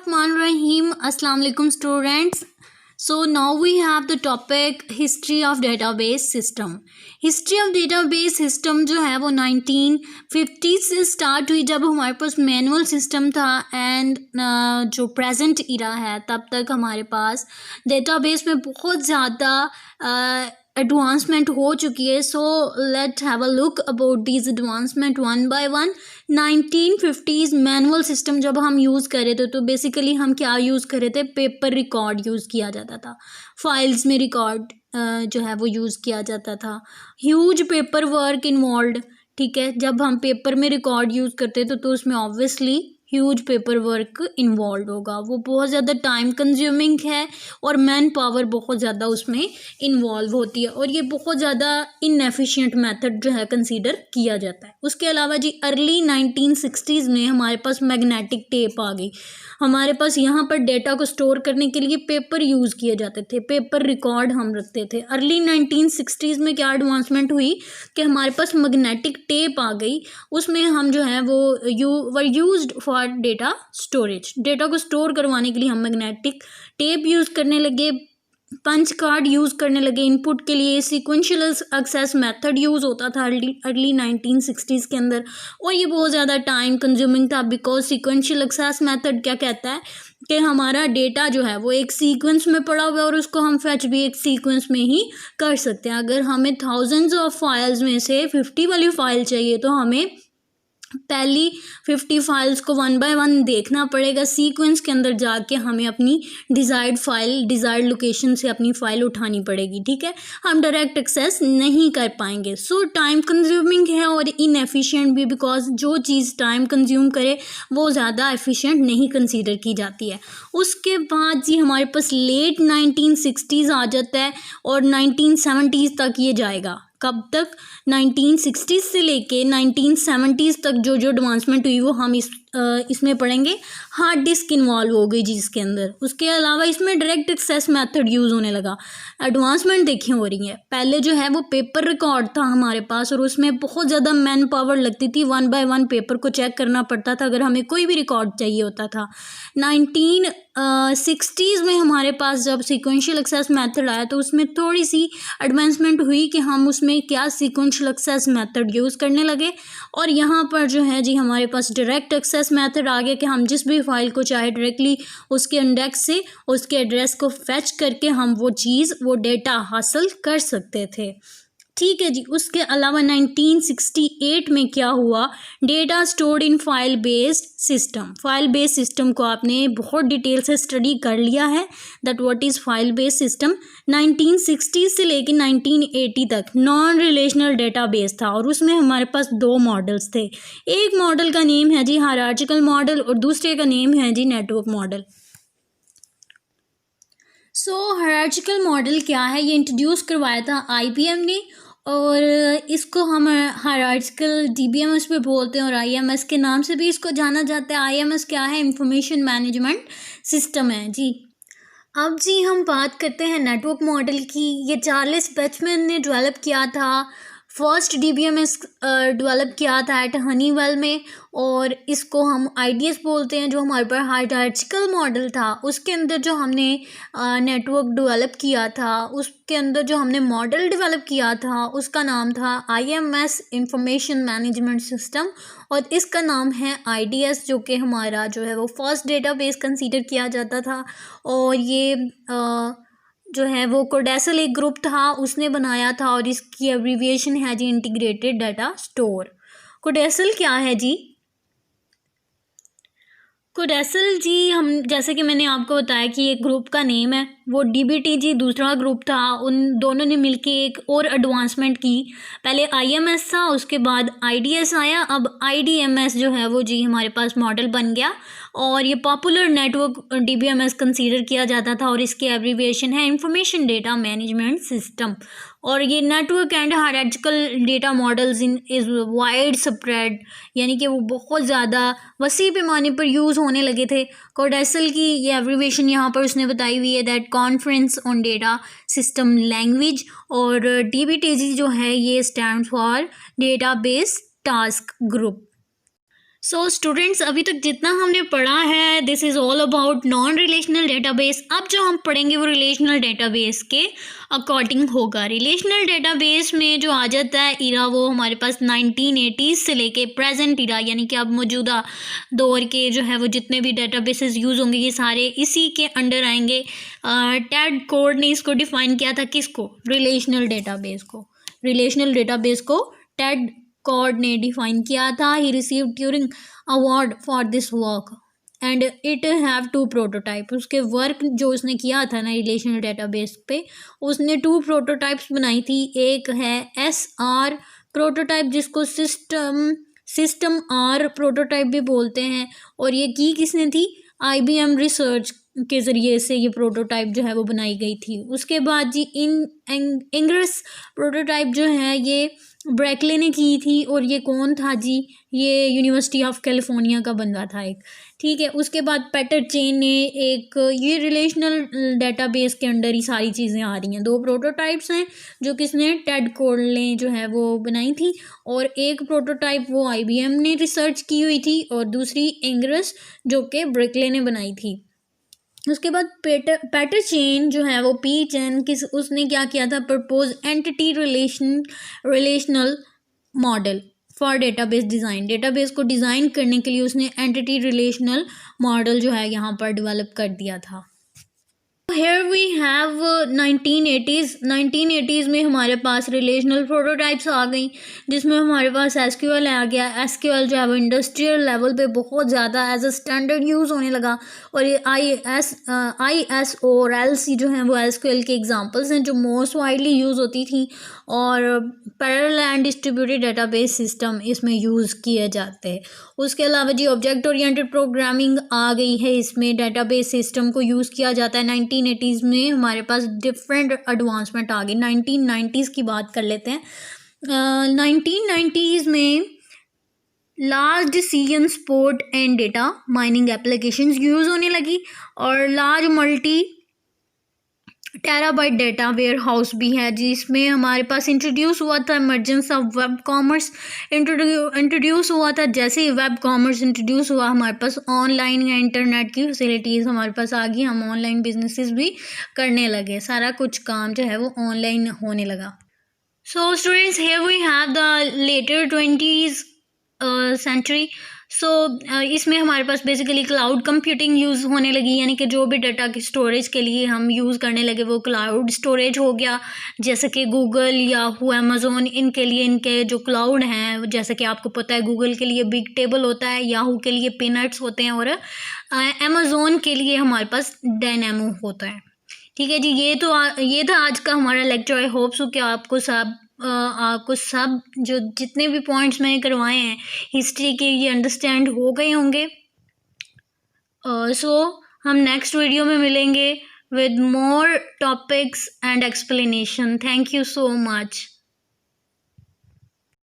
Bismillahirrahmanirrahim. Assalamu alaikum students. So now we have the topic history of database system. History of database system जो है वो 1950 से start हुई जब हमारे पास मैनुअल सिस्टम था एंड जो प्रेजेंट इरा है तब तक हमारे पास डेटाबेस में बहुत ज़्यादा एडवांसमेंट हो चुकी है. So let have a look about this advancement one by one. 1950s manual system जब हम यूज़ कर रहे थे तो बेसिकली हम क्या यूज़ कर रहे थे, पेपर रिकॉर्ड यूज़ किया जाता था. फाइल्स में रिकॉर्ड जो है वो यूज़ किया जाता था. Huge paper work involve. ठीक है, जब हम पेपर में रिकॉर्ड यूज़ करते थे तो उसमें obviously huge paper work involve होगा. वो बहुत ज़्यादा टाइम कंज्यूमिंग है और मैन पावर बहुत ज़्यादा उसमें इन्वॉल्व होती है और ये बहुत ज़्यादा इनएफिशिएंट मेथड जो है कंसीडर किया जाता है. उसके अलावा जी अर्ली 1960s में हमारे पास मैग्नेटिक टेप आ गई. हमारे पास यहाँ पर डेटा को स्टोर करने के लिए पेपर यूज़ किए जाते थे, पेपर रिकॉर्ड हम रखते थे. अर्ली 1960s में क्या एडवांसमेंट हुई कि हमारे पास मैग्नेटिक टेप आ गई. उसमें हम जो है वो used for data storage. Data को स्टोर करवाने के लिए हम मैग्नेटिक टेप यूज़ करने लगे, पंच कार्ड यूज़ करने लगे इनपुट के लिए. सीक्वेंशियल एक्सेस मेथड यूज़ होता था अर्ली 1960s के अंदर और ये बहुत ज़्यादा टाइम कंज्यूमिंग था बिकॉज सीक्वेंशियल एक्सेस मेथड क्या कहता है कि हमारा डेटा जो है वो एक सीक्वेंस में पड़ा हुआ है और उसको हम फैच भी एक सीक्वेंस में ही कर सकते हैं. अगर हमें थाउजेंड्स ऑफ फाइल्स में से 50 वाली फ़ाइल चाहिए तो हमें पहली 50 फाइल्स को वन बाय वन देखना पड़ेगा. सीक्वेंस के अंदर जाके हमें अपनी डिज़ायर्ड फाइल डिज़ायर्ड लोकेशन से अपनी फ़ाइल उठानी पड़ेगी. ठीक है, हम डायरेक्ट एक्सेस नहीं कर पाएंगे. सो टाइम कंज्यूमिंग है और इनएफिशिएंट भी बिकॉज जो चीज़ टाइम कंज्यूम करे वो ज़्यादा एफिशिएंट नहीं कंसीडर की जाती है. उसके बाद जी हमारे पास लेट 1960s आ जाता है और 1970s तक ये जाएगा. कब तक? 1960s से लेके 1970s तक जो जो एडवांसमेंट हुई वो हम इसमें पढ़ेंगे. हार्ड डिस्क इन्वॉल्व हो गई जी इसके अंदर. उसके अलावा इसमें डायरेक्ट एक्सेस मेथड यूज़ होने लगा. एडवांसमेंट देखिए हो रही है. पहले जो है वो पेपर रिकॉर्ड था हमारे पास और उसमें बहुत ज़्यादा मैन पावर लगती थी. वन बाय वन पेपर को चेक करना पड़ता था अगर हमें कोई भी रिकॉर्ड चाहिए होता था. 1960s में हमारे पास जब सीक्वेंशियल एक्सेस मेथड आया तो उसमें थोड़ी सी एडवांसमेंट हुई कि हम उसमें क्या सीक्वेंशियल एक्सेस मेथड यूज़ करने लगे और यहाँ पर जो है जी हमारे पास डायरेक्ट एक्सेस मेथड आ गया कि हम जिस भी फाइल को चाहे डायरेक्टली उसके इंडेक्स से उसके एड्रेस को फैच करके हम वो चीज़ वो डेटा हासिल कर सकते थे. ठीक है जी. उसके अलावा 1968 में क्या हुआ, data stored in file based system. File based system को आपने बहुत डिटेल से स्टडी कर लिया है that what is file based system. 1960 से लेकर 1980 तक नॉन रिलेशनल डेटाबेस था और उसमें हमारे पास दो मॉडल्स थे. एक मॉडल का नेम है जी हायरार्चिकल मॉडल और दूसरे का नेम है जी नेटवर्क मॉडल. सो हायरार्चिकल मॉडल क्या है, ये इंट्रोड्यूस करवाया था IBM ने और इसको हम हायरार्चिकल DBMS पे बोलते हैं और IMS के नाम से भी इसको जाना जाता है. IMS क्या है? इंफॉर्मेशन मैनेजमेंट सिस्टम है जी. अब जी हम बात करते हैं नेटवर्क मॉडल की. ये चार्ल्स बैचमैन ने डेवलप किया था. फर्स्ट DBMS डेवलप किया था एट हनीवेल में और इसको हम IDS बोलते हैं. जो हमारे पास हायरार्चिकल मॉडल था उसके अंदर जो हमने नेटवर्क डेवलप किया था उसके अंदर जो हमने मॉडल डेवलप किया था उसका नाम था IMS इंफॉर्मेशन मैनेजमेंट सिस्टम और इसका नाम है IDS जो कि हमारा जो है वो फर्स्ट डेटाबेस कंसीडर किया जाता था. और ये जो है वो कोडेसल एक ग्रुप था उसने बनाया था और इसकी एब्रीविएशन है जी इंटीग्रेटेड डाटा स्टोर. कोडेसल क्या है जी? कोडेसल जी हम जैसे कि मैंने आपको बताया कि एक ग्रुप का नेम है, वो DBT जी दूसरा ग्रुप था. उन दोनों ने मिलके एक और एडवांसमेंट की. पहले IMS था उसके बाद IDS आया, अब IDMS जो है वो जी हमारे पास मॉडल बन गया और ये पॉपुलर नेटवर्क DBMS कंसीडर किया जाता था और इसकी एब्रीविएशन है इंफॉर्मेशन डेटा मैनेजमेंट सिस्टम. और ये network and hierarchical data models in is widespread यानी कि वो बहुत ज़्यादा वसी पैमाने पर यूज़ होने लगे थे. कोडेसल की ये एब्रीविएशन यहाँ पर उसने बताई हुई है that conference on data system language और DBT जो है ये stand for database task group. So students, अभी तक जितना हमने पढ़ा है this is all about non relational database. अब जो हम पढ़ेंगे वो रिलेशनल डेटाबेस के अकॉर्डिंग होगा। रिलेशनल डेटाबेस में जो आ जाता है इरा, वो हमारे पास 1980s से लेके प्रेजेंट इरा, यानी कि अब मौजूदा दौर के जो है वो जितने भी डेटाबेसेस यूज़ होंगे ये सारे इसी के अंडर आएंगे। टेड कोड ने इसको डिफ़ाइन किया था, किसको? रिलेशनल डेटाबेस को। रिलेशनल डेटाबेस को टेड कॉर्ड ने डिफाइन किया था। He receive Turing award for this work and it have 2 prototype. उसके वर्क जो उसने किया था ना रिलेशनल डेटाबेस पे, उसने 2 प्रोटोटाइप्स बनाई थी। एक है SR प्रोटोटाइप जिसको सिस्टम R प्रोटोटाइप भी बोलते हैं, और ये की किसने थी? IBM रिसर्च के ज़रिए से ये प्रोटोटाइप जो है वो बनाई गई थी। उसके बाद जी इंग्रेस प्रोटोटाइप जो है ये ब्रैकले ने की थी, और ये कौन था जी? ये यूनिवर्सिटी ऑफ कैलिफोर्निया का बंदा था एक, ठीक है। उसके बाद पेटर चेन ने एक, ये रिलेशनल डेटाबेस के अंडर ही सारी चीज़ें आ रही हैं। 2 प्रोटोटाइप्स हैं जो किसने? टेड कोड ने जो है वो बनाई थी, और एक प्रोटोटाइप वो IBM ने रिसर्च की हुई थी, और दूसरी इंग्रेस जो कि ब्रैकले ने बनाई थी। उसके बाद पेटर चेन जो है वो पी चेन उसने क्या किया था? Propose entity relational model for database design. Database को डिज़ाइन करने के लिए उसने एंटिटी रिलेशनल मॉडल जो है यहाँ पर डेवलप कर दिया था। Here we have 1980s में हमारे पास रिलेशनल प्रोटोटाइप्स आ गई, जिसमें हमारे पास SQL आ गया। SQL जो है वो इंडस्ट्रियल लेवल पे बहुत ज़्यादा एज अ स्टैंडर्ड यूज़ होने लगा, और ये ISO और LC जो हैं वो SQL के एग्जांपल्स हैं जो मोस्ट वाइडली यूज़ होती थी, और parallel and distributed database system इसमें यूज़ किए जाते हैं। उसके अलावा जी ऑब्जेक्ट ओरिएंटेड प्रोग्रामिंग आ गई है, इसमें डेटाबेस सिस्टम को यूज़ किया जाता है। 1980s में हमारे पास डिफरेंट एडवांसमेंट आ गई। 1990s की बात कर लेते हैं। 1990s में large decision support and data mining applications use होने लगी, और large multi terabyte data warehouse भी है, जिसमें हमारे पास इंट्रोड्यूस हुआ था emergence of web commerce. Introduce हुआ था, जैसे ही वेब कॉमर्स इंट्रोड्यूस हुआ हमारे पास ऑनलाइन या इंटरनेट की फैसिलिटीज़ हमारे पास आ गई। हम ऑनलाइन बिजनेसेस भी करने लगे, सारा कुछ काम जो है वो ऑनलाइन होने लगा। So students, here we have the later 20th century. So इसमें हमारे पास बेसिकली क्लाउड कंप्यूटिंग यूज़ होने लगी, यानी कि जो भी डाटा की स्टोरेज के लिए हम यूज़ करने लगे वो क्लाउड स्टोरेज हो गया। जैसे कि गूगल, याहू, अमेज़ोन, इनके लिए इनके जो क्लाउड हैं, जैसे कि आपको पता है गूगल के लिए बिग टेबल होता है, याहू के लिए पीनट्स होते हैं, और अमेज़ोन के लिए हमारे पास डायनेमो होता है। ठीक है जी, ये था आज का हमारा लेक्चर। आई होप सो कि आपको सब जो जितने भी पॉइंट्स मैंने करवाए हैं हिस्ट्री के, ये अंडरस्टैंड हो गए होंगे। सो हम नेक्स्ट वीडियो में मिलेंगे with more topics and explanation. Thank you so much.